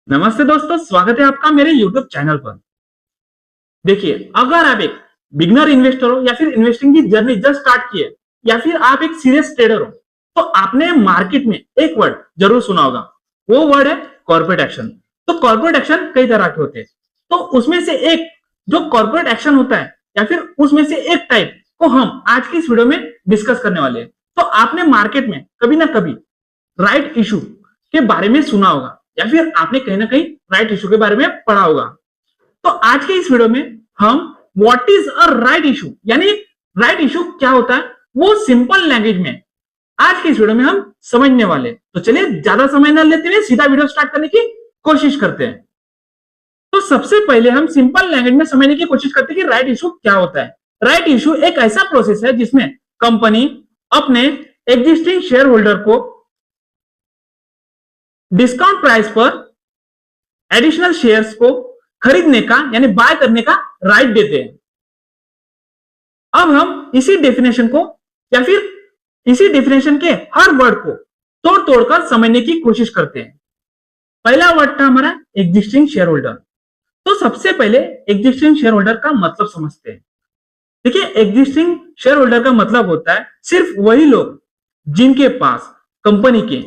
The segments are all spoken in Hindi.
नमस्ते दोस्तों, स्वागत है आपका मेरे YouTube चैनल पर। देखिए, अगर आप एक बिगनर इन्वेस्टर हो या फिर इन्वेस्टिंग की जर्नी जस्ट स्टार्ट की है या फिर आप एक सीरियस ट्रेडर हो, तो आपने मार्केट में एक वर्ड जरूर सुना होगा। वो वर्ड है कॉर्पोरेट एक्शन। तो कॉर्पोरेट एक्शन कई तरह के होते हैं, तो उसमें से एक जो कॉर्पोरेट एक्शन होता है या फिर उसमें से एक टाइप को हम आज की इस वीडियो में डिस्कस करने वाले हैं। तो आपने मार्केट में कभी ना कभी राइट इशू के बारे में सुना होगा या फिर आपने कहीं ना कहीं राइट इशू के बारे में पढ़ा होगा। तो आज के इस वीडियो में हम what is a right issue यानी राइट इशू क्या होता है वो सिंपल लैंग्वेज में आज के इस वीडियो में हम समझने वाले। तो चलिए ज्यादा समय न लेते हुए सीधा वीडियो स्टार्ट करने की कोशिश करते हैं। तो सबसे पहले हम सिंपल लैंग्वेज में समझने की कोशिश करते हैं कि राइट इशू क्या होता है। राइट इशू एक ऐसा प्रोसेस है जिसमें कंपनी अपने एग्जिस्टिंग शेयर होल्डर को डिस्काउंट प्राइस पर एडिशनल शेयर्स को खरीदने का यानी बाय करने का राइट देते हैं। अब हम इसी डेफिनेशन को या फिर इसी डेफिनेशन के हर वर्ड को तोड़ तोड़कर समझने की कोशिश करते हैं। पहला वर्ड था हमारा एग्जिस्टिंग शेयर होल्डर। तो सबसे पहले एग्जिस्टिंग शेयर होल्डर का मतलब समझते हैं। देखिए, एग्जिस्टिंग शेयर होल्डर का मतलब होता है सिर्फ वही लोग जिनके पास कंपनी के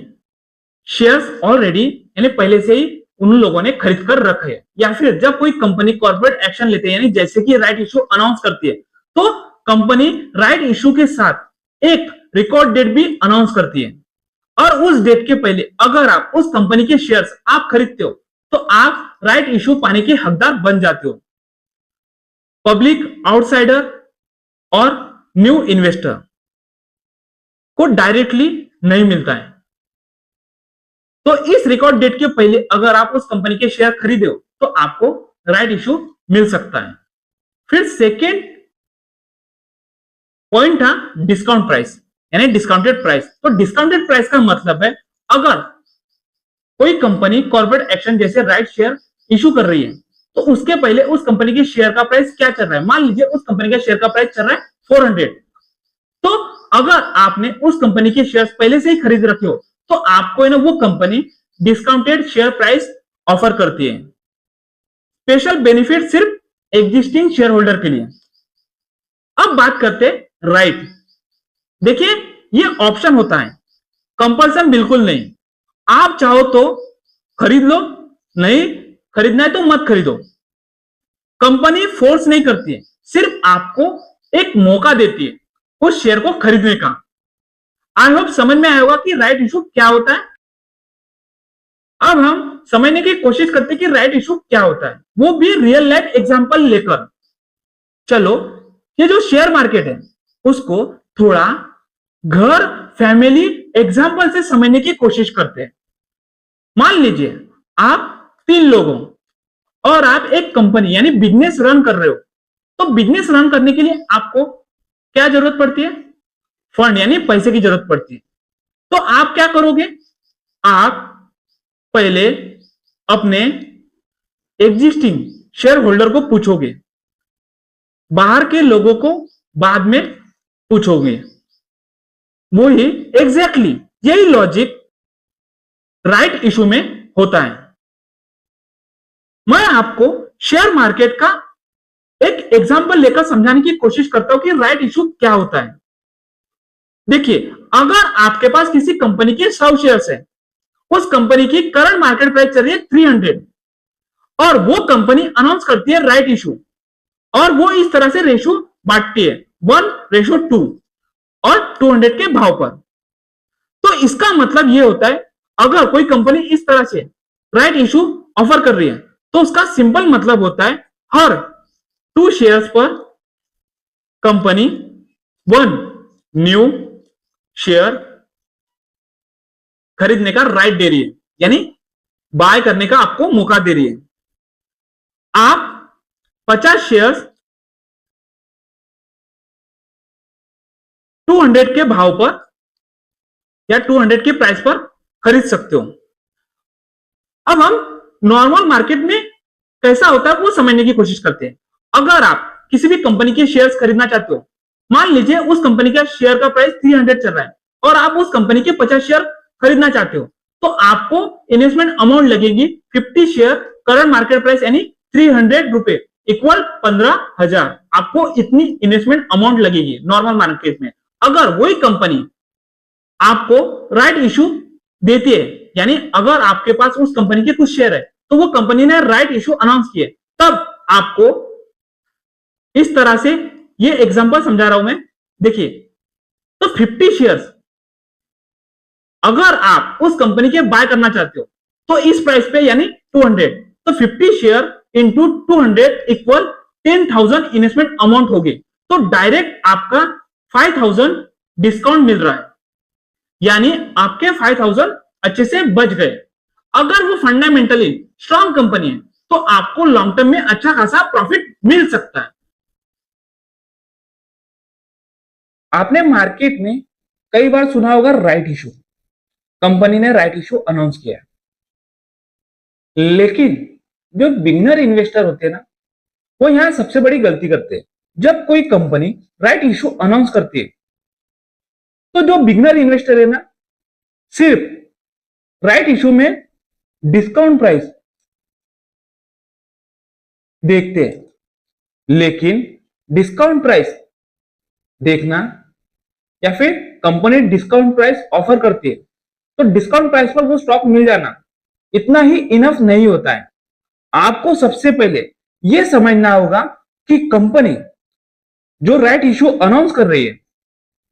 शेयर्स ऑलरेडी यानी पहले से ही उन लोगों ने खरीद कर रखे हैं, या फिर जब कोई कंपनी कॉर्पोरेट एक्शन लेते हैं यानी जैसे कि राइट इशू अनाउंस करती है तो कंपनी राइट इशू के साथ एक रिकॉर्ड डेट भी अनाउंस करती है। और उस डेट के पहले अगर आप उस कंपनी के शेयर्स आप खरीदते हो तो आप राइट इशू पाने के हकदार बन जाते हो। पब्लिक, आउटसाइडर और न्यू इन्वेस्टर को डायरेक्टली नहीं मिलता है। तो इस रिकॉर्ड डेट के पहले अगर आप उस कंपनी के शेयर खरीदे हो तो आपको राइट इशू मिल सकता है। फिर सेकेंड पॉइंट था डिस्काउंट प्राइस यानी डिस्काउंटेड प्राइस। तो डिस्काउंटेड प्राइस का मतलब है अगर कोई कंपनी कॉर्पोरेट एक्शन जैसे राइट शेयर इशू कर रही है तो उसके पहले उस कंपनी के शेयर का प्राइस क्या चल रहा है। मान लीजिए उस कंपनी का शेयर का प्राइस चल रहा है 400, तो अगर आपने उस कंपनी के शेयर पहले से ही खरीद रखे हो तो आपको ना वो company discounted share price offer करती है। स्पेशल बेनिफिट सिर्फ एग्जिस्टिंग शेयर होल्डर के लिए। अब बात करते हैं राइट। देखिए, ये ऑप्शन होता है, कंपल्सन बिल्कुल नहीं। आप चाहो तो खरीद लो, नहीं खरीदना है तो मत खरीदो। कंपनी फोर्स नहीं करती है, सिर्फ आपको एक मौका देती है उस शेयर को खरीदने का। आई होप समझ में आया होगा कि राइट इशू क्या होता है। अब हम समझने की कोशिश करते हैं कि राइट इशू क्या होता है, वो भी रियल लाइफ एग्जांपल लेकर। चलो, ये जो शेयर मार्केट है उसको थोड़ा घर फैमिली एग्जांपल से समझने की कोशिश करते हैं। मान लीजिए आप 3 लोग हो और आप एक कंपनी यानी बिजनेस रन कर रहे हो। तो बिजनेस रन करने के लिए आपको क्या जरूरत पड़ती है? फंड यानी पैसे की जरूरत पड़ती है। तो आप क्या करोगे? आप पहले अपने एग्जिस्टिंग शेयर होल्डर को पूछोगे, बाहर के लोगों को बाद में पूछोगे। वही एग्जैक्टली यही लॉजिक राइट इशू में होता है। मैं आपको शेयर मार्केट का एक एग्जांपल लेकर समझाने की कोशिश करता हूं कि राइट इशू क्या होता है। देखिए, अगर आपके पास किसी कंपनी के 100 शेयर्स है, उस कंपनी की करंट मार्केट प्राइस चल रही है 300 और वो कंपनी अनाउंस करती है राइट इशू और वो इस तरह से रेशो बांटती है 1:2 और 200 के भाव पर। तो इसका मतलब ये होता है अगर कोई कंपनी इस तरह से राइट इशू ऑफर कर रही है तो उसका सिंपल मतलब होता है हर 2 शेयर्स पर कंपनी 1 न्यू शेयर खरीदने का राइट दे रही है, यानी बाय करने का आपको मौका दे रही है। आप 50 शेयर्स 200 के भाव पर या 200 के प्राइस पर खरीद सकते हो। अब हम नॉर्मल मार्केट में कैसा होता है वो समझने की कोशिश करते हैं। अगर आप किसी भी कंपनी के शेयर्स खरीदना चाहते हो, मान लीजिए उस कंपनी का शेयर का प्राइस 300 चल रहा है और आप उस कंपनी के 50 शेयर खरीदना चाहते हो, तो आपको इन्वेस्टमेंट अमाउंट लगेगी 50 शेयर करंट मार्केट प्राइस यानी 300 रुपए इक्वल 15,000 आपको इतनी इन्वेस्टमेंट अमाउंट लगेगी नॉर्मल मार्केट में। अगर वही कंपनी आपको राइट इशू देती है, यानी अगर आपके पास उस कंपनी के कुछ शेयर है तो वो कंपनी ने राइट इशू अनाउंस किए, तब आपको इस तरह से ये एग्जांपल समझा रहा हूं मैं। देखिए, तो 50 शेयर्स अगर आप उस कंपनी के बाय करना चाहते हो तो इस प्राइस पे यानी 200, तो 50 share into 200 equal 10,000 investment amount होगी। तो डायरेक्ट आपका 5,000 डिस्काउंट मिल रहा है, यानी आपके 5,000 अच्छे से बच गए। अगर वो फंडामेंटली स्ट्रांग कंपनी है तो आपको लॉन्ग टर्म में अच्छा खासा प्रॉफिट मिल सकता है। आपने मार्केट में कई बार सुना होगा राइट इशू, कंपनी ने राइट इशू अनाउंस किया, लेकिन जो बिगिनर इन्वेस्टर होते हैं ना, वो यहां सबसे बड़ी गलती करते हैं। जब कोई कंपनी राइट इशू अनाउंस करती है तो जो बिगिनर इन्वेस्टर है ना, सिर्फ राइट इशू में डिस्काउंट प्राइस देखते हैं, लेकिन डिस्काउंट प्राइस देखना या फिर कंपनी डिस्काउंट प्राइस ऑफर करती है तो डिस्काउंट प्राइस पर वो स्टॉक मिल जाना इतना ही इनफ नहीं होता है। आपको सबसे पहले यह समझना होगा कि कंपनी जो राइट इशू अनाउंस कर रही है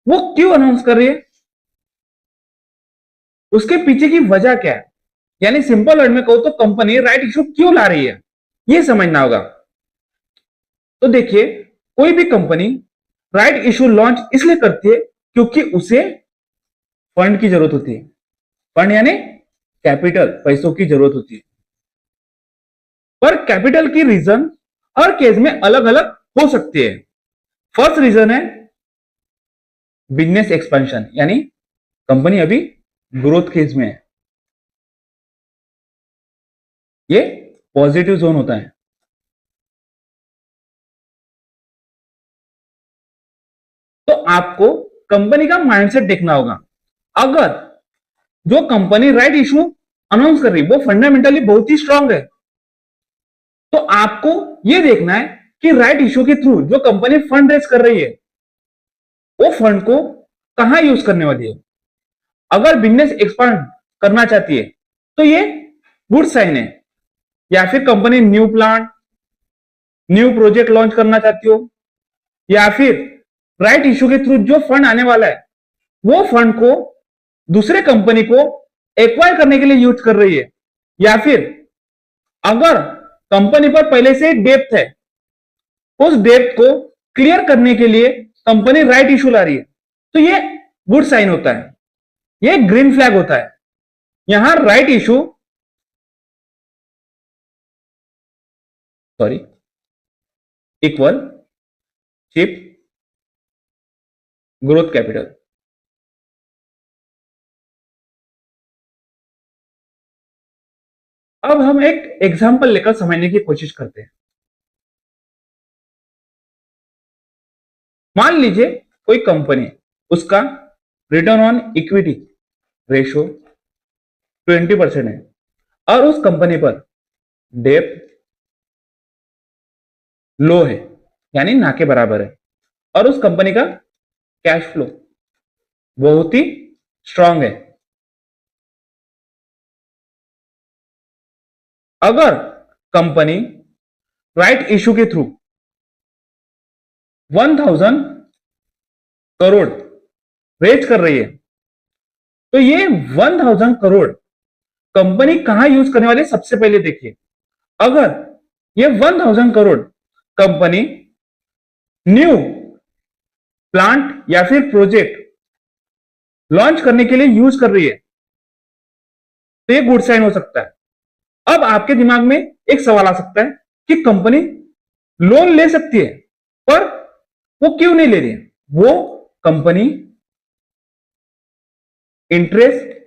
वो क्यों अनाउंस कर रही है, उसके पीछे की वजह क्या है। यानी सिंपल वर्ड में कहूं तो कंपनी राइट इशू क्यों ला रही है, यह समझना होगा। तो देखिए, कोई भी कंपनी राइट इशू लॉन्च इसलिए करती है क्योंकि उसे फंड की जरूरत होती है। फंड यानी कैपिटल, पैसों की जरूरत होती है। पर कैपिटल की रीजन हर केस में अलग अलग हो सकती है। फर्स्ट रीजन है बिजनेस एक्सपेंशन, यानी कंपनी अभी ग्रोथ फेज में है, ये पॉजिटिव जोन होता है। तो आपको कंपनी का माइंडसेट देखना होगा। अगर जो कंपनी राइट इशू अनाउंस कर रही है वो फंडामेंटली बहुत ही स्ट्रांग है, तो आपको यह देखना है कि राइट इशू के थ्रू जो कंपनी फंड रेज कर रही है वो फंड को कहां यूज करने वाली है। अगर बिजनेस एक्सपांड करना चाहती है तो ये गुड साइन है, या फिर company new plant, new project launch करना चाहती हो, या फिर राइट इशू के थ्रू जो फंड आने वाला है वो फंड को दूसरे कंपनी को एक्वायर करने के लिए यूज कर रही है, या फिर अगर कंपनी पर पहले से डेप्थ है उस डेप्थ को क्लियर करने के लिए कंपनी राइट इशू ला रही है, तो ये गुड साइन होता है, ये ग्रीन फ्लैग होता है। यहां right issue equal chip growth capital. अब हम एक एग्जांपल लेकर समझने की कोशिश करते हैं। मान लीजिए कोई कंपनी, उसका रिटर्न ऑन इक्विटी रेशो 20% है और उस कंपनी पर डेप्थ लो है, यानी ना के बराबर है, और उस कंपनी का कैश फ्लो बहुत ही स्ट्रांग है। अगर कंपनी राइट इशू के थ्रू 1,000 करोड़ रेज कर रही है तो ये 1,000 करोड़ कंपनी कहां यूज करने वाली है, सबसे पहले देखिए। अगर ये 1,000 करोड़ कंपनी न्यू प्लांट या फिर प्रोजेक्ट लॉन्च करने के लिए यूज कर रही है तो ये गुड साइन हो सकता है। अब आपके दिमाग में एक सवाल आ सकता है कि कंपनी लोन ले सकती है पर वो क्यों नहीं ले रही है। वो कंपनी इंटरेस्ट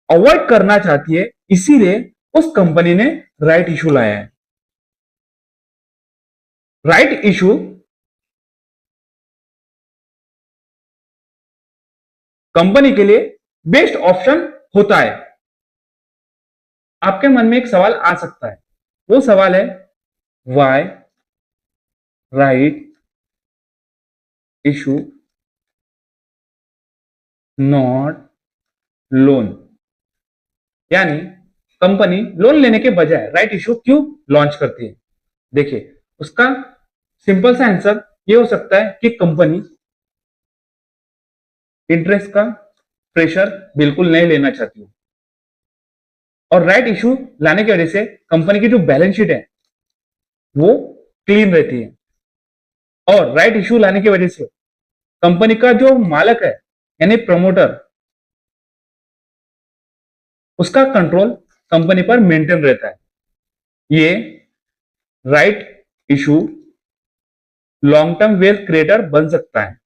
अवॉइड करना चाहती है, इसीलिए उस कंपनी ने राइट इशू लाया है। राइट इशू कंपनी के लिए बेस्ट ऑप्शन होता है। आपके मन में एक सवाल आ सकता है, वो सवाल है why right issue not loan, यानी कंपनी लोन लेने के बजाय राइट इशू क्यों लॉन्च करती है। देखिए, उसका सिंपल सा आंसर ये हो सकता है कि कंपनी इंटरेस्ट का प्रेशर बिल्कुल नहीं लेना चाहती हो, और राइट इशू लाने की वजह से कंपनी की जो बैलेंस शीट है वो क्लीन रहती है, और राइट इशू लाने की वजह से कंपनी का जो मालक है यानी प्रमोटर, उसका कंट्रोल कंपनी पर मेंटेन रहता है। ये right issue long term wealth creator बन सकता है।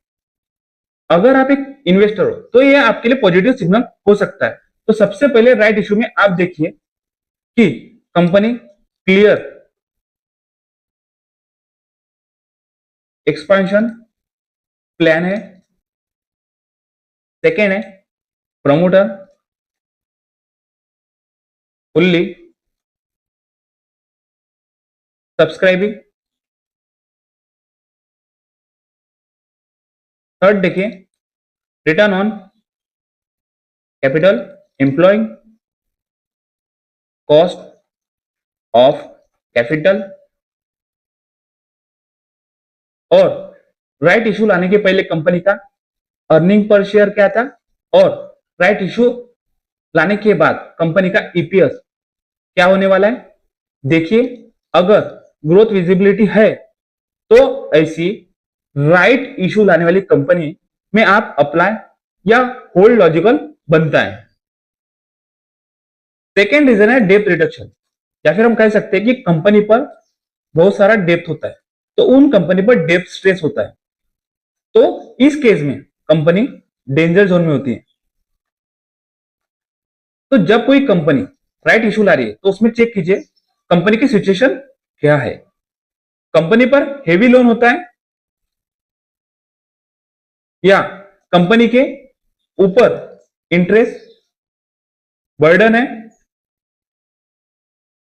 अगर आप एक इन्वेस्टर हो तो ये आपके लिए पॉजिटिव सिग्नल हो सकता है। तो सबसे पहले राइट इशू में आप देखिए कि कंपनी क्लियर एक्सपेंशन प्लान है। सेकेंड है प्रमोटर फुल्ली सब्सक्राइबिंग। थर्ड देखिए return on capital employing cost of capital. और राइट इशू लाने के पहले कंपनी का अर्निंग पर शेयर क्या था, और राइट इशू लाने के बाद कंपनी का ईपीएस क्या होने वाला है। देखिए, अगर ग्रोथ विजिबिलिटी है तो ऐसी राइट इशू लाने वाली कंपनी में आप अप्लाई या होल्ड लॉजिकल बनता है। सेकेंड रीजन है डेप्थ रिडक्शन, या फिर हम कह सकते हैं कि कंपनी पर बहुत सारा डेप्थ होता है, तो उन कंपनी पर डेप्थ स्ट्रेस होता है, तो इस केस में कंपनी डेंजर जोन में होती है। तो जब कोई कंपनी राइट इशू ला रही है तो उसमें चेक कीजिए कंपनी की सिचुएशन क्या है। कंपनी पर हेवी लोन होता है, या कंपनी के ऊपर इंटरेस्ट बर्डन है,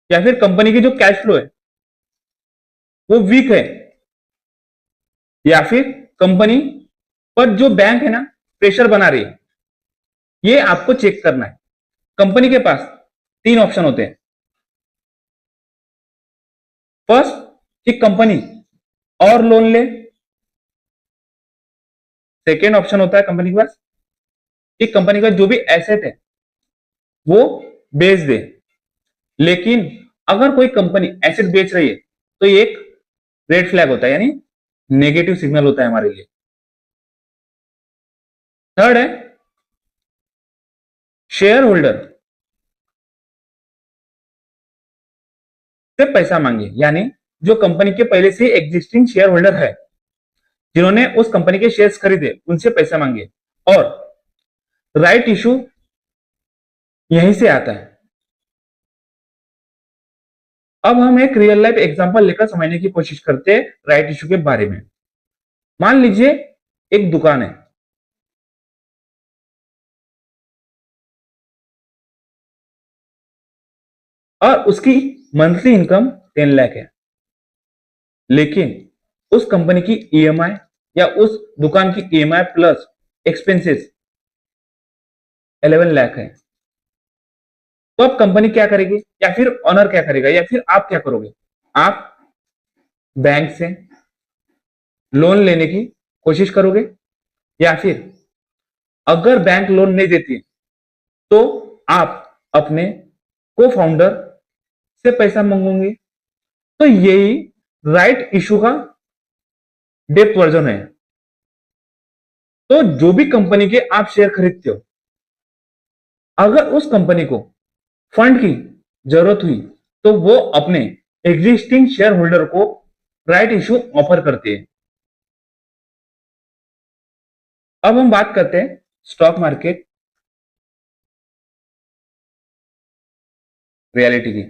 या फिर कंपनी की जो कैश फ्लो है वो वीक है, या फिर कंपनी पर जो बैंक है ना प्रेशर बना रही है। ये आपको चेक करना है। कंपनी के पास तीन ऑप्शन होते हैं। फर्स्ट कि कंपनी और लोन ले। सेकेंड ऑप्शन होता है कंपनी के पास कि कंपनी का जो भी एसेट है वो बेच दे। लेकिन अगर कोई कंपनी एसेट बेच रही है तो ये एक रेड फ्लैग होता है, यानी नेगेटिव सिग्नल होता है हमारे लिए। थर्ड है शेयर होल्डर से पैसा मांगे, यानी जो कंपनी के पहले से एग्जिस्टिंग शेयर होल्डर है जिन्होंने उस कंपनी के शेयर्स खरीदे उनसे पैसा मांगे। और राइट इशू यहीं से आता है। अब हम एक रियल लाइफ एग्जांपल लेकर समझने की कोशिश करते हैं राइट इशू के बारे में। मान लीजिए एक दुकान है, और उसकी मंथली इनकम 10 लाख है, लेकिन उस कंपनी की ईएमआई या उस दुकान की ईएमआई प्लस एक्सपेंसेस 11 लाख है। तो अब कंपनी क्या करेगी, या फिर ऑनर क्या करेगा, या फिर आप क्या करोगे? आप बैंक से लोन लेने की कोशिश करोगे, या फिर अगर बैंक लोन नहीं देती तो आप अपने को फाउंडर से पैसा मांगोगे। तो यही राइट इशू का डेप्थ वर्जन है। तो जो भी कंपनी के आप शेयर खरीदते हो, अगर उस कंपनी को फंड की जरूरत हुई तो वो अपने एग्जिस्टिंग शेयर होल्डर को राइट इशू ऑफर करती है। अब हम बात करते हैं स्टॉक मार्केट रियलिटी की।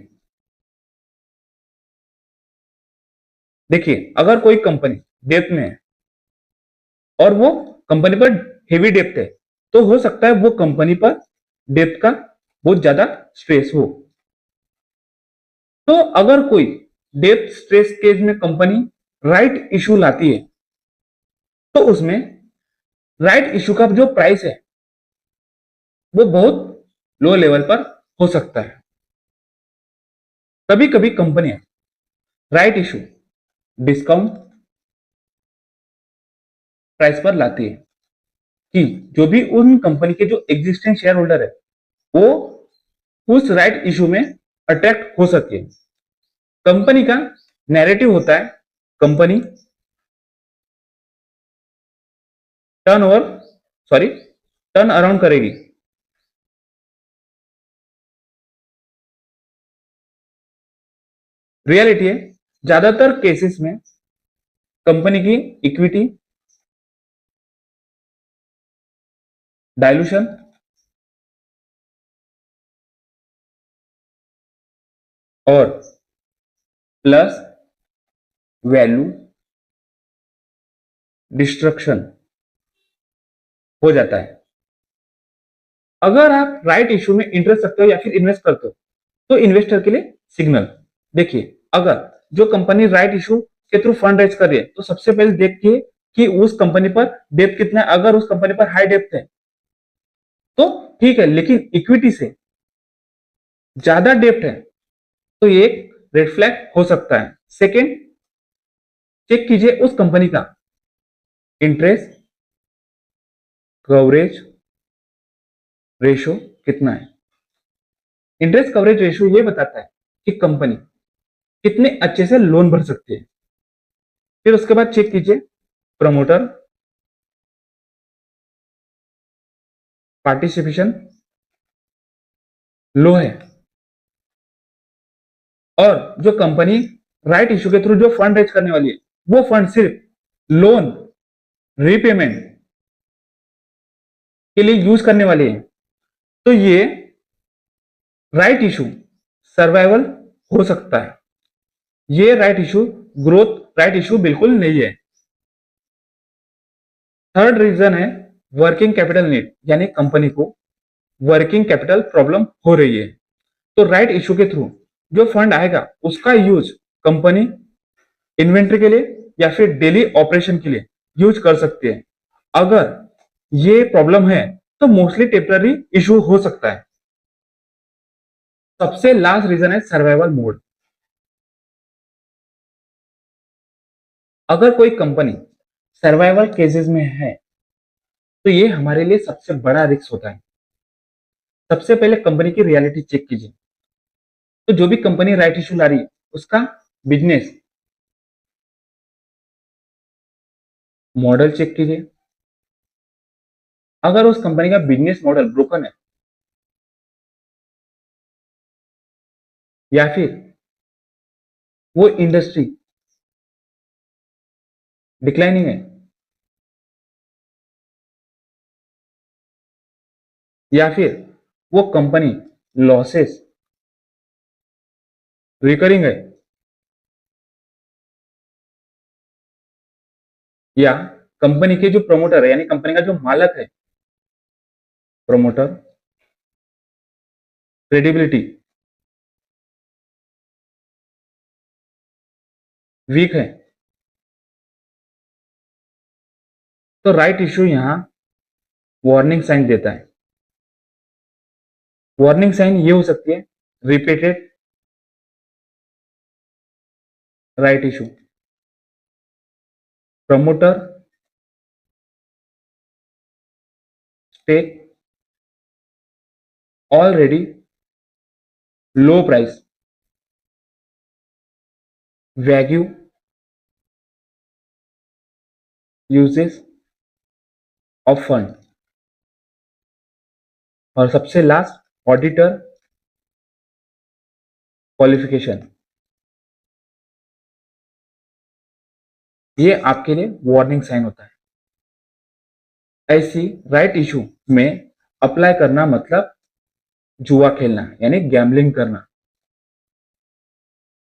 देखिए, अगर कोई कंपनी डेप्थ में है और वो कंपनी पर हेवी डेप्थ है, तो हो सकता है वो कंपनी पर डेप्थ का बहुत ज्यादा स्ट्रेस हो। तो अगर कोई डेब्ट स्ट्रेस केस में कंपनी राइट इशू लाती है तो उसमें राइट इशू का जो प्राइस है वो बहुत लो लेवल पर हो सकता है। कभी कभी कंपनियां राइट इशू डिस्काउंट प्राइस पर लाती है कि जो भी उन कंपनी के जो एग्जिस्टिंग शेयर होल्डर है वो उस राइट इशू में अट्रैक्ट हो सके। कंपनी का नैरेटिव होता है कंपनी टर्न अराउंड करेगी। रियलिटी है ज्यादातर केसेस में कंपनी की इक्विटी डाइल्यूशन और प्लस वैल्यू डिस्ट्रक्शन हो जाता है। अगर आप राइट इशू में इंटरेस्ट रखते हो या फिर इन्वेस्ट करते हो तो इन्वेस्टर के लिए सिग्नल देखिए। अगर जो कंपनी राइट इशू के थ्रू फंड रेज कर रही है तो सबसे पहले देखिए कि उस कंपनी पर डेप्थ कितना है। अगर उस कंपनी पर हाई डेप्थ है तो ठीक है, लेकिन इक्विटी से ज्यादा डेप्थ है तो ये एक रेड फ्लैग हो सकता है। सेकेंड, चेक कीजिए उस कंपनी का इंटरेस्ट कवरेज रेशो कितना है। इंटरेस्ट कवरेज रेशो ये बताता है कि कंपनी कितने अच्छे से लोन भर सकती है। फिर उसके बाद चेक कीजिए प्रमोटर पार्टिसिपेशन लो है और जो कंपनी राइट इशू के थ्रू जो फंड रेज करने वाली है वो फंड सिर्फ लोन रीपेमेंट के लिए यूज करने वाली है तो ये राइट इशू सर्वाइवल हो सकता है। ये right issue growth right issue बिल्कुल नहीं है। थर्ड रीजन है वर्किंग कैपिटल नीड, यानी कंपनी को वर्किंग कैपिटल प्रॉब्लम हो रही है तो राइट इशू के थ्रू जो फंड आएगा उसका यूज कंपनी इन्वेंट्री के लिए या फिर डेली ऑपरेशन के लिए यूज कर सकती है। अगर ये प्रॉब्लम है तो मोस्टली टेम्पररी इशू हो सकता है। सबसे लास्ट रीजन है सर्वाइवल मोड। अगर कोई कंपनी सर्वाइवल केसेस में है तो ये हमारे लिए सबसे बड़ा रिस्क होता है। सबसे पहले कंपनी की रियलिटी चेक कीजिए। तो जो भी कंपनी राइट इशू ला रही है उसका बिजनेस मॉडल चेक कीजिए। अगर उस कंपनी का बिजनेस मॉडल ब्रोकन है या फिर वो इंडस्ट्री डिक्लाइनिंग है या फिर वो कंपनी लॉसेस रिकरिंग है या कंपनी के जो प्रमोटर है यानी कंपनी का जो मालक है प्रमोटर क्रेडिबिलिटी वीक है तो राइट इशू यहां वार्निंग साइन देता है। वार्निंग साइन ये हो सकती है repeated right issue, promoter stake already low price, value uses of fund और सबसे लास्ट ऑडिटर क्वालिफिकेशन। ये आपके लिए वार्निंग साइन होता है। ऐसी राइट इशू में अप्लाई करना मतलब जुआ खेलना यानी गैम्बलिंग करना।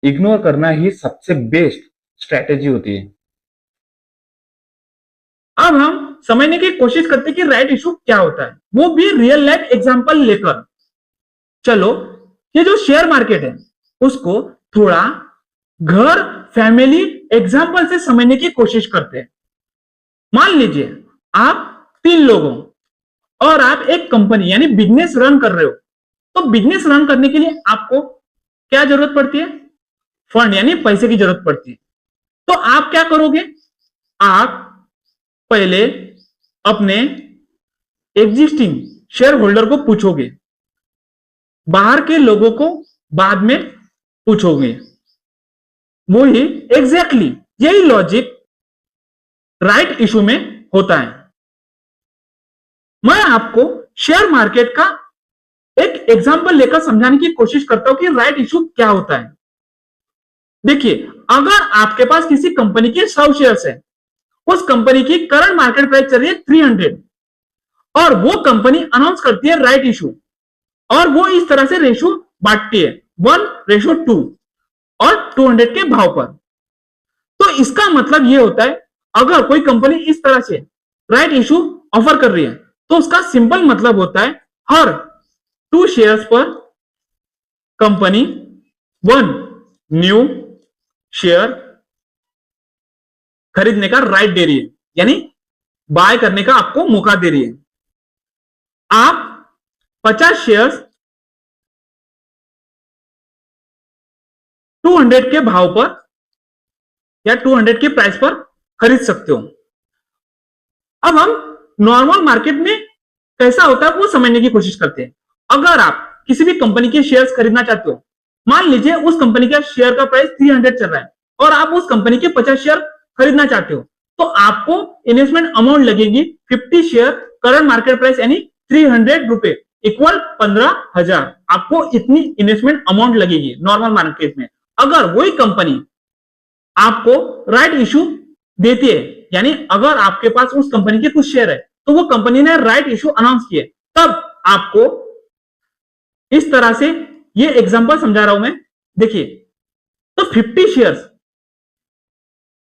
इग्नोर करना ही सबसे बेस्ट स्ट्रेटेजी होती है। अब हम समझने की कोशिश करते हैं कि राइट इशू क्या होता है, वो भी रियल लाइफ एग्जांपल लेकर। चलो, ये जो शेयर मार्केट है उसको थोड़ा घर फैमिली एग्जाम्पल से समझने की कोशिश करते हैं। मान लीजिए आप 3 लोगों और आप एक कंपनी यानी बिजनेस रन कर रहे हो। तो बिजनेस रन करने के लिए आपको क्या जरूरत पड़ती है? फंड यानी पैसे की जरूरत पड़ती है। तो आप क्या करोगे? आप पहले अपने एग्जिस्टिंग शेयर होल्डर को पूछोगे, बाहर के लोगों को बाद में पूछोगे। वही एग्जैक्टली यही लॉजिक राइट इशू में होता है। मैं आपको शेयर मार्केट का एक एग्जांपल लेकर समझाने की कोशिश करता हूं कि राइट इशू क्या होता है। देखिए, अगर आपके पास किसी कंपनी के 100 शेयर्स है, उस कंपनी की करंट मार्केट प्राइस चल रही है 300 और वो कंपनी अनाउंस करती है राइट इशू और वो इस तरह से रेशो बांटती है 1:2 और 200 के भाव पर। तो इसका मतलब ये होता है, अगर कोई कंपनी इस तरह से राइट इशू ऑफर कर रही है तो उसका सिंपल मतलब होता है हर 2 शेयर्स पर कंपनी 1 न्यू शेयर खरीदने का राइट दे रही है, यानी बाय करने का आपको मौका दे रही है। आप 50 शेयर्स 200 के भाव पर या 200 के प्राइस पर खरीद सकते हो। अब हम नॉर्मल मार्केट में कैसा होता है वो समझने की कोशिश करते हैं। अगर आप किसी भी कंपनी के शेयर्स खरीदना चाहते हो, मान लीजिए उस कंपनी का शेयर का प्राइस 300 चल रहा है और आप उस कंपनी के 50 शेयर खरीदना चाहते हो, तो आपको इन्वेस्टमेंट अमाउंट लगेगी 50 शेयर करंट मार्केट प्राइस यानी 300 रुपए इक्वल 15,000। आपको इतनी इन्वेस्टमेंट अमाउंट लगेगी नॉर्मल मार्केट में। अगर वही कंपनी आपको राइट इशू देती है, यानी अगर आपके पास उस कंपनी के कुछ शेयर है तो वो कंपनी ने राइट इशू अनाउंस किए, तब आपको इस तरह से ये एग्जांपल समझा रहा हूं मैं। देखिए, तो 50 शेयर्स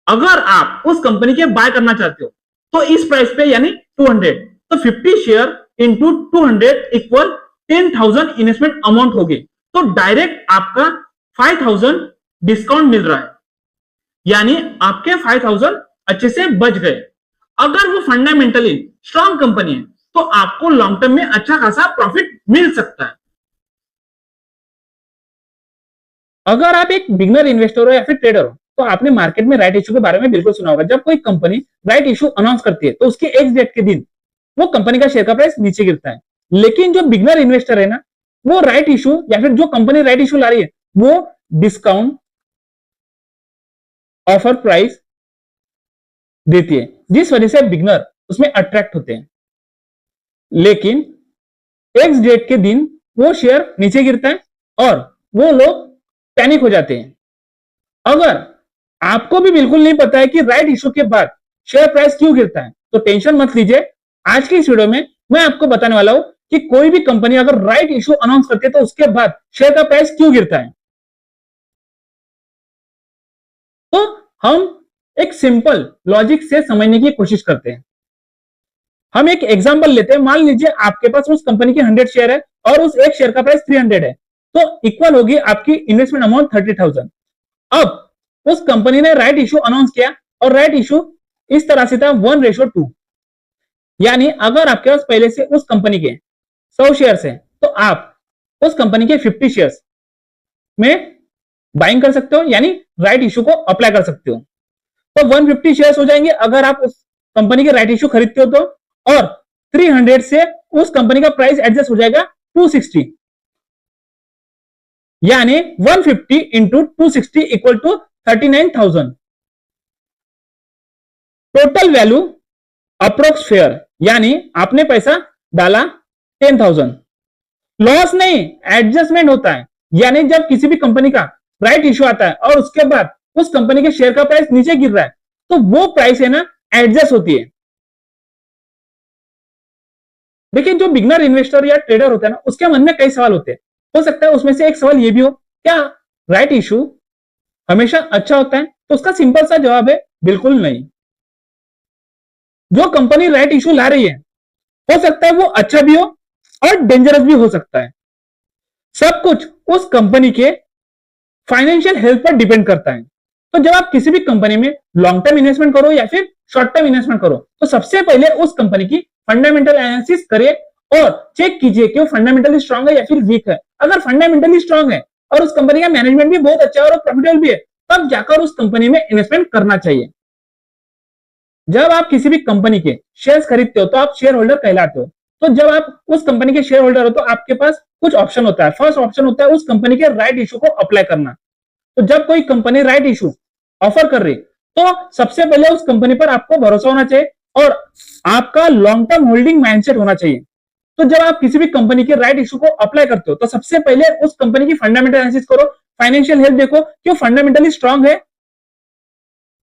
अगर आप उस कंपनी के बाय करना चाहते हो तो इस प्राइस पे यानी 200, तो 50 share into 200 equal 10,000 investment amount होगी। तो डायरेक्ट आपका 5,000 डिस्काउंट मिल रहा है, यानी आपके 5,000 अच्छे से बच गए। अगर वो फंडामेंटली स्ट्रांग कंपनी है तो आपको लॉन्ग टर्म में अच्छा खासा प्रॉफिट मिल सकता है। अगर आप एक बिगनर इन्वेस्टर हो या फिर ट्रेडर हो तो आपने मार्केट में राइट इशू के बारे में बिल्कुल सुना होगा। जब कोई कंपनी राइट इशू अनाउंस करती है तो उसके एक्स डेट के दिन वो कंपनी का शेयर का प्राइस नीचे गिरता है। लेकिन जो बिगनर इन्वेस्टर है ना, वो राइट इशू या फिर जो कंपनी राइट इशू ला रही है वो डिस्काउंट ऑफर प्राइस देती है, जिस वजह से बिगनर उसमें अट्रैक्ट होते हैं। लेकिन एक्स डेट के दिन वो शेयर नीचे गिरता है और वो लोग पैनिक हो जाते हैं। अगर आपको भी बिल्कुल नहीं पता है कि राइट इशू के बाद शेयर प्राइस क्यों गिरता है, तो टेंशन मत लीजिए। आज की इस वीडियो में मैं आपको बताने वाला हूं कि कोई भी कंपनी अगर राइट इशू अनाउंस करती है तो उसके बाद शेयर का प्राइस क्यों गिरता है। तो हम एक सिंपल लॉजिक से समझने की कोशिश करते हैं। हम एक एग्जांपल लेते हैं। मान लीजिए आपके पास उस कंपनी के 100 शेयर है और उस एक शेयर का प्राइस 300 है, तो इक्वल होगी आपकी इन्वेस्टमेंट अमाउंट 30,000। अब उस कंपनी ने राइट इशू अनाउंस किया और राइट इशू इस तरह से था 1:2, यानी अगर आपके पास पहले से उस कंपनी के 100 शेयर्स हैं तो आप उस कंपनी के 50 शेयर्स में बाइंग कर सकते हो, यानी राइट इशू को अप्लाई कर सकते हो। तो 150 शेयर्स हो जाएंगे अगर आप उस कंपनी के राइट इशू खरीदते हो तो, और 300 से उस कंपनी का प्राइस एडजस्ट हो जाएगा 260, यानी 150 into 260 equal to 39,000। Total value approx fair, यानी आपने पैसा डाला 10,000। लॉस नहीं, एडजस्टमेंट होता है, यानी जब किसी भी कंपनी का राइट इशू आता है और उसके बाद उस कंपनी के शेयर का प्राइस नीचे गिर रहा है तो वो प्राइस है ना एडजस्ट होती है। लेकिन जो बिगनर इन्वेस्टर या ट्रेडर होता है ना, उसके मन में कई सवाल होते हैं। हो सकता है उसमें से एक सवाल ये भी हो, क्या राइट इशू हमेशा अच्छा होता है? तो उसका सिंपल सा जवाब है बिल्कुल नहीं। जो कंपनी राइट इशू ला रही है हो सकता है वो अच्छा भी हो और डेंजरस भी हो सकता है। सब कुछ उस कंपनी के फाइनेंशियल हेल्थ पर डिपेंड करता है। तो जब आप किसी भी कंपनी में लॉन्ग टर्म इन्वेस्टमेंट करो या फिर शॉर्ट टर्म इन्वेस्टमेंट करो, तो सबसे पहले उस कंपनी की फंडामेंटल एनालिसिस करिए और चेक कीजिए कि वो फंडामेंटली स्ट्रांग है या फिर वीक है। अगर फंडामेंटली स्ट्रांग है और उस कंपनी का मैनेजमेंट भी बहुत अच्छा है और प्रॉफिटेबल भी है, तब जाकर उस कंपनी में इन्वेस्टमेंट करना चाहिए। जब आप किसी भी कंपनी के शेयर्स खरीदते हो तो आप शेयर होल्डर कहलाते हो। तो जब आप उस कंपनी के शेयर होल्डर हो तो आपके पास कुछ ऑप्शन होता है। फर्स्ट ऑप्शन होता है उस कंपनी के राइट इशू को अप्लाई करना। तो जब कोई कंपनी राइट इशू ऑफर कर रही तो सबसे पहले उस कंपनी पर आपको भरोसा होना चाहिए और आपका लॉन्ग टर्म होल्डिंग माइंडसेट होना चाहिए। तो जब आप किसी भी कंपनी के राइट इशू को अप्लाई करते हो तो सबसे पहले उस कंपनी की फंडामेंटल एनालिसिस करो, फाइनेंशियल हेल्थ देखो कि वो फंडामेंटली स्ट्रांग है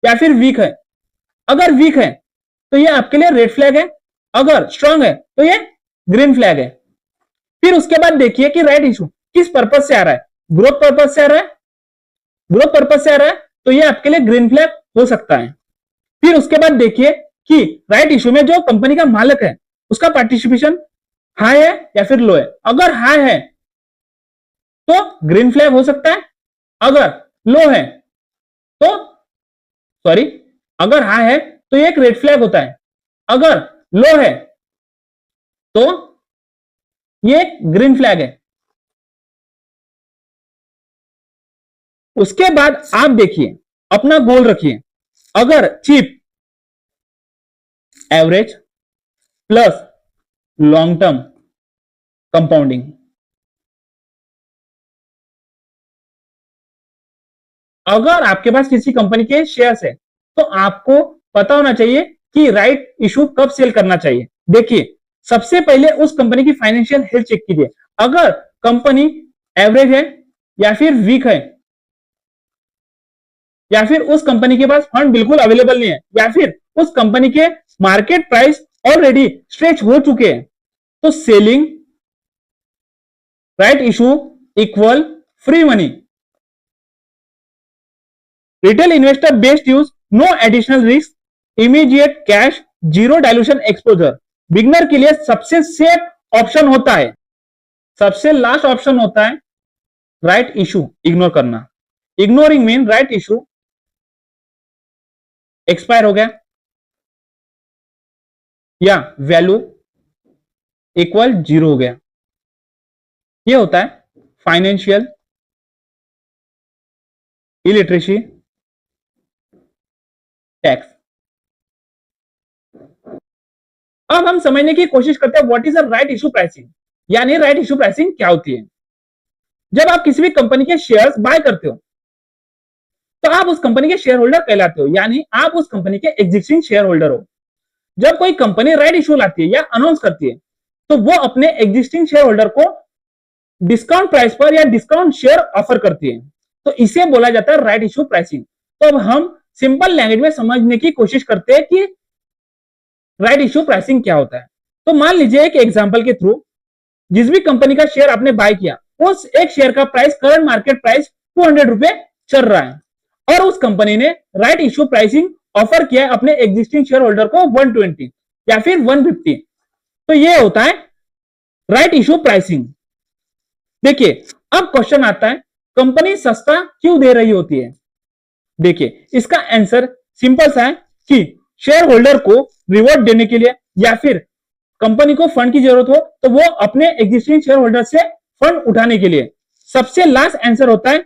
या फिर वीक है। अगर वीक है तो ये आपके लिए रेड फ्लैग है, अगर स्ट्रांग है तो ये ग्रीन फ्लैग है। फिर उसके बाद देखिए कि राइट इशू किस पर्पज से आ रहा है। ग्रोथ पर्पज से आ रहा है, ग्रोथ पर्पज से आ रहा है तो ये आपके लिए ग्रीन फ्लैग हो सकता है। फिर उसके बाद देखिए कि राइट इशू में जो कंपनी का मालिक है उसका पार्टिसिपेशन हाई है या फिर लो है। अगर हाई है तो ग्रीन फ्लैग हो सकता है, अगर लो है तो अगर हाई है तो ये एक रेड फ्लैग होता है, अगर लो है तो ये ग्रीन फ्लैग है। उसके बाद आप देखिए, अपना गोल रखिए। अगर cheap, average plus long term compounding, अगर आपके पास किसी कंपनी के शेयर्स है तो आपको पता होना चाहिए कि राइट इशू कब सेल करना चाहिए। देखिए, सबसे पहले उस कंपनी की फाइनेंशियल हेल्थ चेक कीजिए। अगर कंपनी एवरेज है या फिर वीक है या फिर उस कंपनी के पास फंड बिल्कुल अवेलेबल नहीं है या फिर उस कंपनी के मार्केट प्राइस ऑलरेडी स्ट्रेच हो चुके हैं, तो selling right issue equal free money. Retail investor based use, no additional risk, immediate cash, zero dilution exposure. Beginner के लिए सबसे सेफ ऑप्शन होता है, सबसे लास्ट ऑप्शन होता है राइट इशू इग्नोर करना। Ignoring mean right issue expire हो गया या वैल्यू इक्वल जीरो हो गया। यह होता है फाइनेंशियल इलिटरेसी टैक्स। अब हम समझने की कोशिश करते हैं what is a right issue pricing, यानी राइट इशू प्राइसिंग क्या होती है। जब आप किसी भी कंपनी के शेयर्स बाय करते हो तो आप उस कंपनी के शेयर होल्डर कहलाते हो, यानी आप उस कंपनी के एग्जिस्टिंग शेयर होल्डर हो। जब कोई कंपनी राइट इशू लाती है या अनाउंस करती है तो वो अपने एग्जिस्टिंग शेयर होल्डर को डिस्काउंट प्राइस पर या डिस्काउंट शेयर ऑफर करती है, तो इसे बोला जाता है राइट इशू प्राइसिंग। तो अब हम सिंपल लैंग्वेज में समझने की कोशिश करते हैं कि राइट इशू प्राइसिंग क्या होता है। तो मान लीजिए एक एग्जांपल के थ्रू, जिस भी कंपनी का शेयर आपने बाय किया उस एक शेयर का प्राइस करंट मार्केट प्राइस 200 रुपए चल रहा है और उस कंपनी ने राइट इशू प्राइसिंग ऑफर किया है अपने एग्जिस्टिंग शेयर होल्डर को 120 या फिर 150, तो ये होता है राइट इशू प्राइसिंग। देखिए, अब क्वेश्चन आता है कंपनी सस्ता क्यों दे रही होती है। देखिए, इसका आंसर सिंपल सा है कि शेयर होल्डर को रिवॉर्ड देने के लिए या फिर कंपनी को फंड की जरूरत हो तो वो अपने एग्जिस्टिंग शेयर होल्डर से फंड उठाने के लिए। सबसे लास्ट आंसर होता है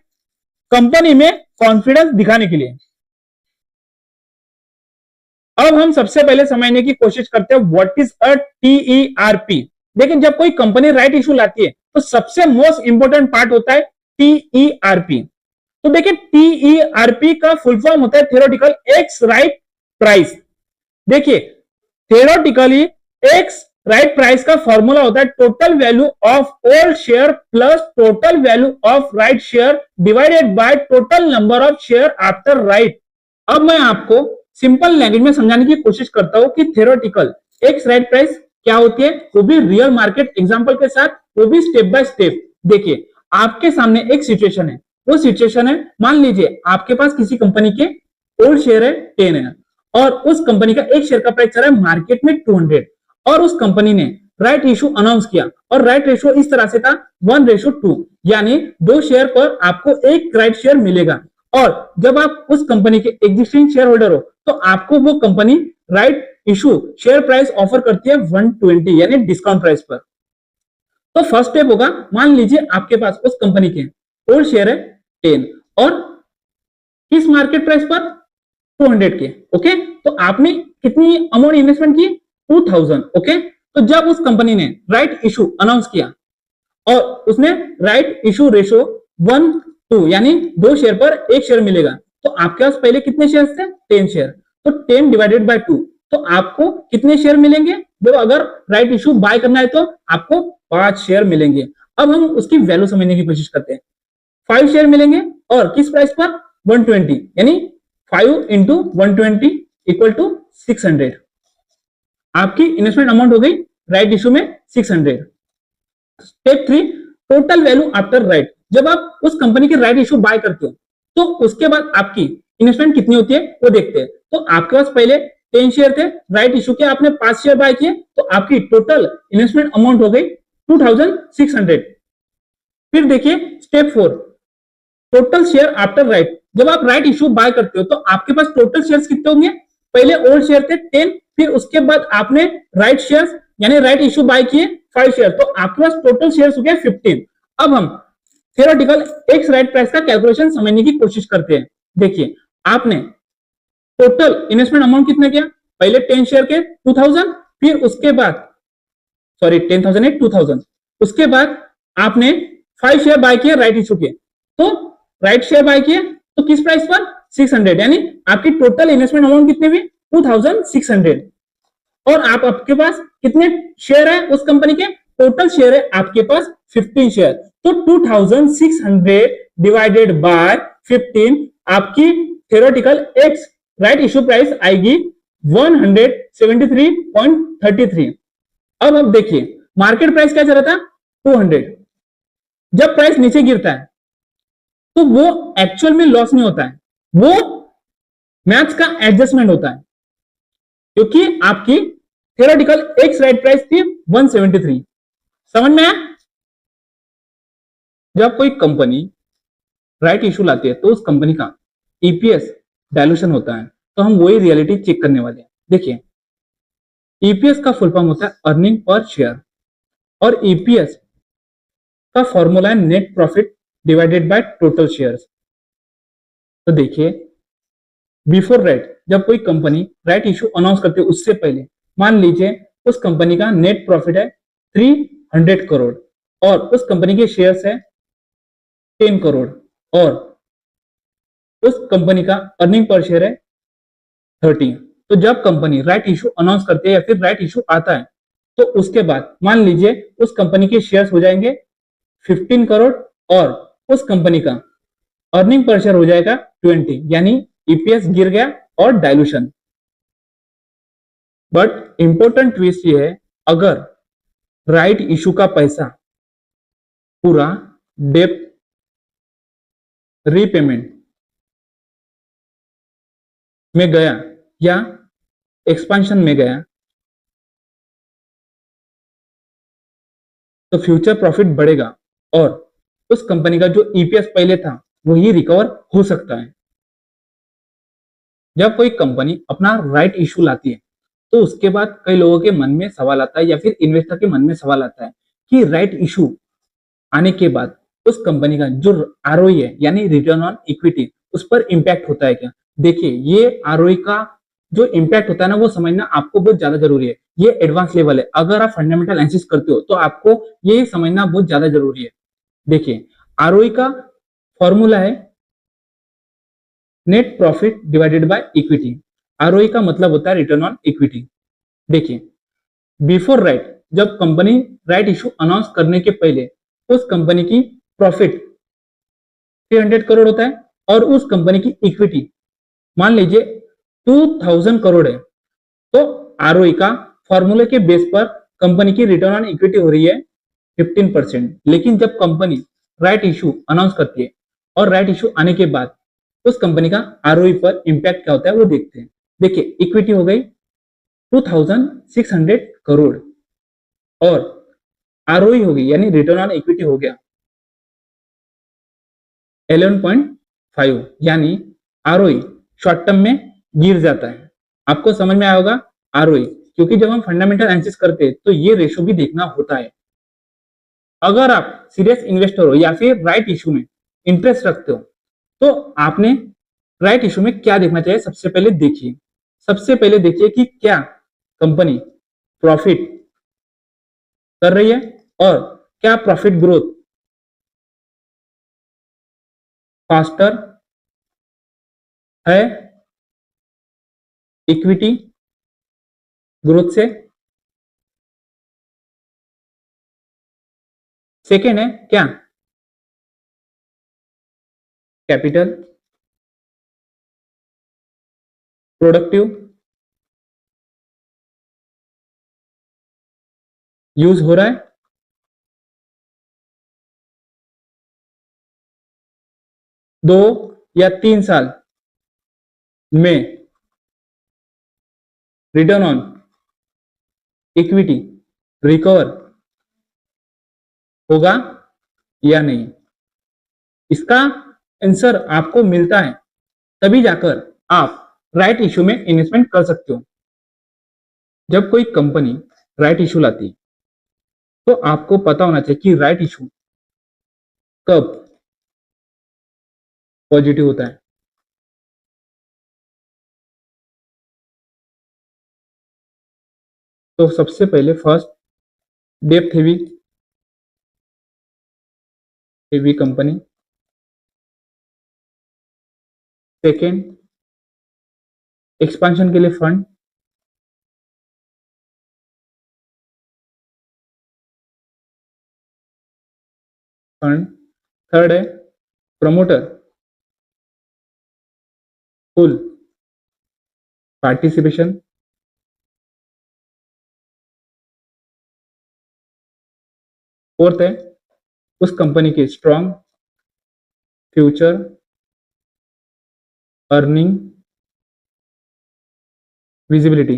कंपनी में कॉन्फिडेंस दिखाने के लिए। अब हम सबसे पहले समझने की कोशिश करते हैं व्हाट इज अ टीईआरपी। लेकिन जब कोई कंपनी राइट इशू लाती है तो सबसे मोस्ट इंपोर्टेंट पार्ट होता है टीईआरपी। तो देखिए, टीईआरपी का फुल फॉर्म होता है थ्योरेटिकल एक्स राइट प्राइस। देखिए, थ्योरेटिकली एक्स राइट प्राइस का फॉर्मूला होता है total value of old share plus total value of right share divided by total number of share after right. अब मैं आपको सिंपल लैंग्वेज में समझाने की कोशिश करता हूं कि थ्योरेटिकल एक्स राइट प्राइस क्या होती है, वो भी रियल मार्केट एग्जांपल के साथ, वो भी स्टेप बाय स्टेप। देखिए, आपके सामने एक सिचुएशन है, वो सिचुएशन है मान लीजिए आपके पास किसी कंपनी के ओल्ड शेयर है 10 है और उस कंपनी का एक शेयर का प्राइस चल रहा है मार्केट में 200 और उस कंपनी ने राइट इशू अनाउंस किया और राइट रेशियो इस तरह से था 1:2। यानी 2 शेयर पर आपको एक राइट शेयर मिलेगा। और जब आप उस कंपनी के एग्जिस्टिंग शेयर होल्डर हो तो आपको वो company right issue share price offer करती है 120 यानी डिस्काउंट प्राइस पर। तो फर्स्ट स्टेप होगा, मान लीजिए आपके पास उस कंपनी के ओल्ड शेयर है 10 और किस मार्केट प्राइस पर 200 के। ओके, तो आपने कितनी अमाउंट इन्वेस्टमेंट की 2000। ओके, तो जब उस कंपनी ने राइट इशू अनाउंस किया और उसने राइट इशू रेशो 1:2 यानी 2 शेयर पर 1 शेयर मिलेगा, तो आपके पास पहले कितने शेयर थे 10 शेयर, तो 10 डिवाइडेड बाय 2, तो आपको कितने शेयर मिलेंगे, जब अगर राइट इशू बाय करना है तो आपको 5 शेयर मिलेंगे। अब हम उसकी वैल्यू समझने की कोशिश करते हैं। 5 शेयर मिलेंगे और किस प्राइस पर 120 यानी 5 इंटू 120 इक्वल टू 600। आपकी इन्वेस्टमेंट अमाउंट हो गई राइट इशू में 600। Step 3, total value after right. जब आप उस कंपनी के राइट इशू बाय करते हो तो उसके बाद आपकी इन्वेस्टमेंट कितनी होती है वो देखते हैं। तो आपके पास पहले 10 शेयर थे, राइट इशू के आपने 5 शेयर बाय किए, तो आपकी टोटल इन्वेस्टमेंट अमाउंट हो गई 2600। फिर देखिए step 4, total share after right. जब आप राइट इशू बाय करते हो तो आपके पास टोटल शेयर्स कितने होंगे, पहले ओल्ड शेयर थे 10, फिर उसके बाद आपने राइट शेयर्स यानी राइट इशू बाय किए 5 शेयर, तो आपके पास टोटल शेयर्स हो गए 15। अब हम थ्योरेटिकल एक्स राइट प्राइस का कैलकुलेशन समझने की कोशिश करते हैं। देखिए आपने टोटल इन्वेस्टमेंट अमाउंट कितना किया, पहले 10 शेयर के 2000, फिर उसके बाद 10,000 है 2000, उसके बाद आपने 5 शेयर बाय किए राइट इशू के, तो राइट शेयर बाय किए तो किस प्राइस पर 600 यानी आपकी टोटल इन्वेस्टमेंट अमाउंट कितने हुई 2600। और आपके पास कितने शेयर है उस कंपनी के, टोटल शेयर है आपके पास 15 शेयर, तो 2600 डिवाइडेड बाय 15 आपकी theoretical x right issue price आएगी 173.33। अब देखिए मार्केट प्राइस क्या चल रहा था 200। जब प्राइस नीचे गिरता है तो वो एक्चुअल में लॉस नहीं होता है, वो मैथ्स का एडजस्टमेंट होता है, क्योंकि आपकी थ्योरेटिकल एक्स राइट प्राइस थी 173। समझ में आया? जब कोई कंपनी राइट इशू लाती है तो उस कंपनी का ईपीएस डायलूशन होता है, तो हम वही रियलिटी चेक करने वाले हैं। देखिए ईपीएस का फुल फॉर्म होता है अर्निंग पर शेयर, और ईपीएस का फॉर्मूला है net profit divided by total shares. तो देखिए बिफोर राइट, जब कोई कंपनी राइट इशू अनाउंस करती है उससे पहले मान लीजिए उस कंपनी का नेट प्रॉफिट है 300 करोड़ और उस कंपनी के शेयर्स है 10 करोड़ और उस कंपनी का अर्निंग पर शेयर है 30। तो जब कंपनी राइट इशू अनाउंस करती है या फिर राइट इशू आता है तो उसके बाद मान लीजिए उस कंपनी के शेयर्स हो जाएंगे 15 करोड़ और उस कंपनी का अर्निंग पर शेयर हो जाएगा 20, यानी ईपीएस गिर गया और डायलूशन। बट इंपॉर्टेंट ट्विस्ट ये है, अगर राइट इशू का पैसा पूरा डेट रीपेमेंट में गया या एक्सपांशन में गया तो फ्यूचर प्रॉफिट बढ़ेगा और उस कंपनी का जो ईपीएस पहले था वही रिकवर हो सकता है। जब कोई कंपनी अपना राइट इशू लाती है तो उसके बाद कई लोगों के मन में सवाल आता है या फिर इन्वेस्टर के मन में सवाल आता है कि राइट इशू आने के बाद उस कंपनी का जो आरओई है यानी रिटर्न ऑन इक्विटी उस पर इंपैक्ट होता है क्या। देखिए ये आरओई का जो इंपैक्ट होता है ना वो समझना आपको बहुत ज्यादा जरूरी है, ये एडवांस लेवल है। अगर आप फंडामेंटल एनालिसिस करते हो तो आपको ये समझना बहुत ज्यादा जरूरी है। देखिए आरओई का फॉर्मूला है net profit divided by equity. ROE का मतलब होता है रिटर्न ऑन इक्विटी। देखिए बिफोर राइट, जब कंपनी राइट इशू अनाउंस करने के पहले उस कंपनी की प्रॉफिट 300 करोड़ होता है और उस कंपनी की इक्विटी मान लीजिए 2000 करोड़ है, तो आरओई का फॉर्मूले के बेस पर कंपनी की रिटर्न ऑन इक्विटी हो रही है 15%। लेकिन जब कंपनी राइट इशू अनाउंस करती है और राइट इशू आने के बाद उस कंपनी का आरओई पर इंपैक्ट क्या होता है वो देखते हैं। देखिए इक्विटी हो गई 2600 करोड़ और आरओई हो गई यानी रिटर्न ऑन इक्विटी हो गया 11.5 यानी आरओई शॉर्ट टर्म में गिर जाता है। आपको समझ में आया होगा आरओई, क्योंकि जब हम फंडामेंटल एनालिसिस करते हैं तो ये रेशो भी देखना होता है। अगर आप सीरियस इन्वेस्टर हो या फिर राइट इशू में इंटरेस्ट रखते हो तो आपने राइट इशू में क्या देखना चाहिए। सबसे पहले देखिए कि क्या कंपनी प्रॉफिट कर रही है और क्या प्रॉफिट ग्रोथ फास्टर है इक्विटी ग्रोथ से। सेकेंड है क्या कैपिटल प्रोडक्टिव यूज हो रहा है। 2 या 3 साल में रिटर्न ऑन इक्विटी रिकवर होगा या नहीं। इसका आंसर आपको मिलता है तभी जाकर आप राइट इशू में इन्वेस्टमेंट कर सकते हो। जब कोई कंपनी राइट इशू लाती है तो आपको पता होना चाहिए कि राइट इशू कब पॉजिटिव होता है। तो सबसे पहले first depth heavy company. Second expansion के लिए फंड। थर्ड है प्रमोटर फुल पार्टिसिपेशन। फोर्थ है उस कंपनी की स्ट्रॉन्ग फ्यूचर अर्निंग विजिबिलिटी।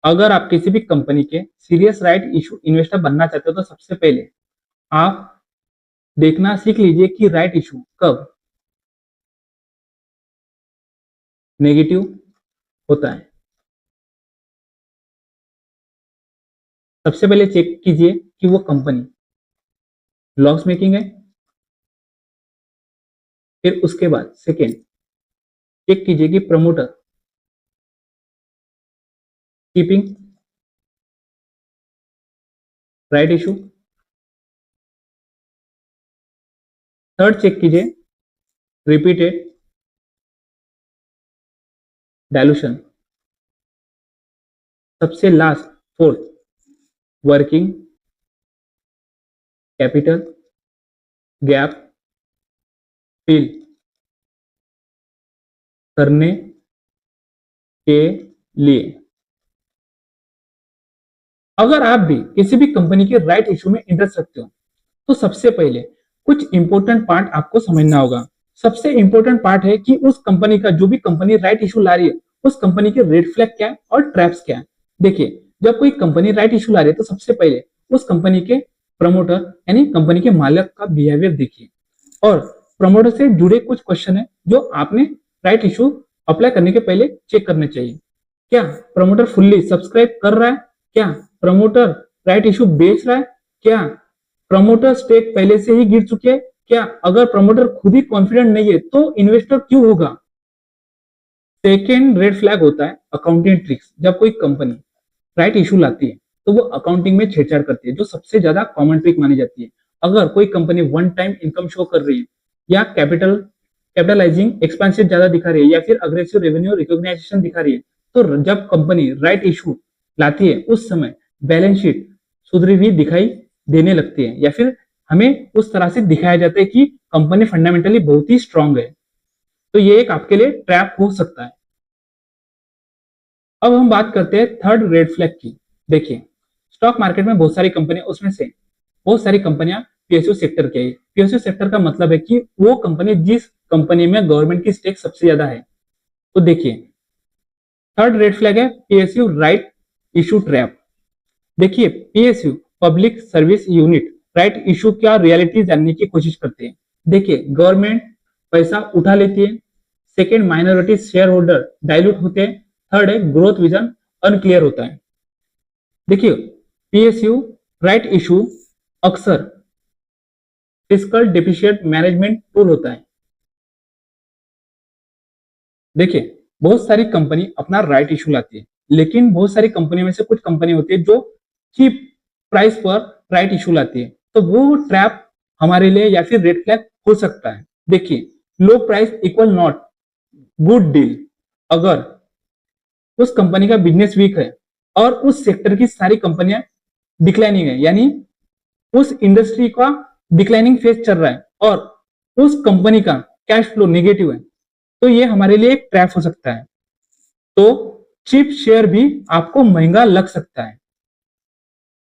अगर आप किसी भी कंपनी के सीरियस राइट इशू इन्वेस्टर बनना चाहते हो तो सबसे पहले आप देखना सीख लीजिए कि राइट इशू कब नेगेटिव होता है। सबसे पहले चेक कीजिए कि वो कंपनी लॉस मेकिंग है। फिर उसके बाद सेकेंड चेक कीजिए कि promoter keeping right issue. Third check कीजिए रिपीटेड डायलूशन। सबसे last fourth working capital gap fill करने के लिए। अगर आप भी किसी भी कंपनी के राइट इशू में इंटरेस्ट रखते हो तो सबसे पहले कुछ इंपॉर्टेंट पार्ट आपको समझना होगा। सबसे इंपॉर्टेंट पार्ट है कि उस कंपनी का जो भी कंपनी राइट इशू ला रही है उस कंपनी के रेड फ्लैग क्या है और ट्रैप्स क्या है। देखिए जब कोई कंपनी राइट इशू ला रही है तो सबसे पहले उस कंपनी के प्रमोटर यानी कंपनी के मालिक का बिहेवियर देखिए और प्रमोटर से जुड़े कुछ क्वेश्चन है जो आपने राइट इशू अप्लाई करने के पहले चेक करने चाहिए। क्या प्रमोटर फुल्ली सब्सक्राइब कर रहा है? क्या प्रमोटर राइट इशू बेच रहा है? क्या प्रमोटर स्टेक पहले से ही गिर चुके हैं? क्या अगर प्रमोटर खुद ही कॉन्फिडेंट नहीं है तो इन्वेस्टर क्यों होगा? सेकेंड रेड फ्लैग होता है अकाउंटिंग ट्रिक्स। जब कोई कंपनी राइट इशू लाती है तो वो अकाउंटिंग में छेड़छाड़ करती है जो सबसे ज्यादा कॉमन ट्रिक मानी जाती है। अगर कोई company one time income show कर रही है या कैपिटलाइजिंग एक्सपेंसेस ज्यादा दिखा रही है या फिर अग्रेसिव रेवेन्यू रिकॉग्नाइजेशन दिखा रही है तो जब कंपनी राइट इशू लाती है उस समय बैलेंस शीट सुधरी हुई दिखाई देने लगती है या फिर हमें उस तरह से दिखाया जाता है कि कंपनी फंडामेंटली बहुत ही स्ट्रांग है। तो ये एक आपके लिए ट्रैप हो सकता है। अब हम बात करते हैं थर्ड रेड फ्लैग की। देखिए स्टॉक मार्केट में बहुत सारी कंपनियां उसमें से बहुत सारी कंपनियां पीएसयू सेक्टर के। पीएसयू सेक्टर का मतलब है कि वो कंपनी जिस कंपनी में गवर्नमेंट की स्टेक सबसे ज्यादा है। तो देखिए थर्ड रेड फ्लैग है पीएसयू राइट इशू ट्रैप। देखिए PSU public service unit right issue क्या रियलिटी जानने की कोशिश करते हैं। देखिए, गवर्नमेंट पैसा उठा लेती है, second minority share holder dilute होते हैं, थर्ड है ग्रोथ विजन अनक्लियर होता है। देखिए, पीएसयू राइट इशू अक्सर फिस्कल डेफिशिएंट मैनेजमेंट टूल होता है। देखिए, बहुत सारी कंपनी अपना राइट इशू लाती है, लेकिन बहुत सारी कंपनी में से कुछ कंपनी होती है जो चीप प्राइस पर राइट इशू लाती है, तो वो ट्रैप हमारे लिए या फिर रेड फ्लैग हो सकता है। देखिए, लो price equal not good deal. अगर उस कंपनी का बिजनेस वीक है और उस सेक्टर की सारी कंपनियां डिक्लाइनिंग है, यानी उस इंडस्ट्री का डिक्लाइनिंग फेज चल रहा है और उस कंपनी का कैश फ्लो नेगेटिव है, तो ये हमारे लिए एक ट्रैप हो सकता है। तो चीप शेयर भी आपको महंगा लग सकता है।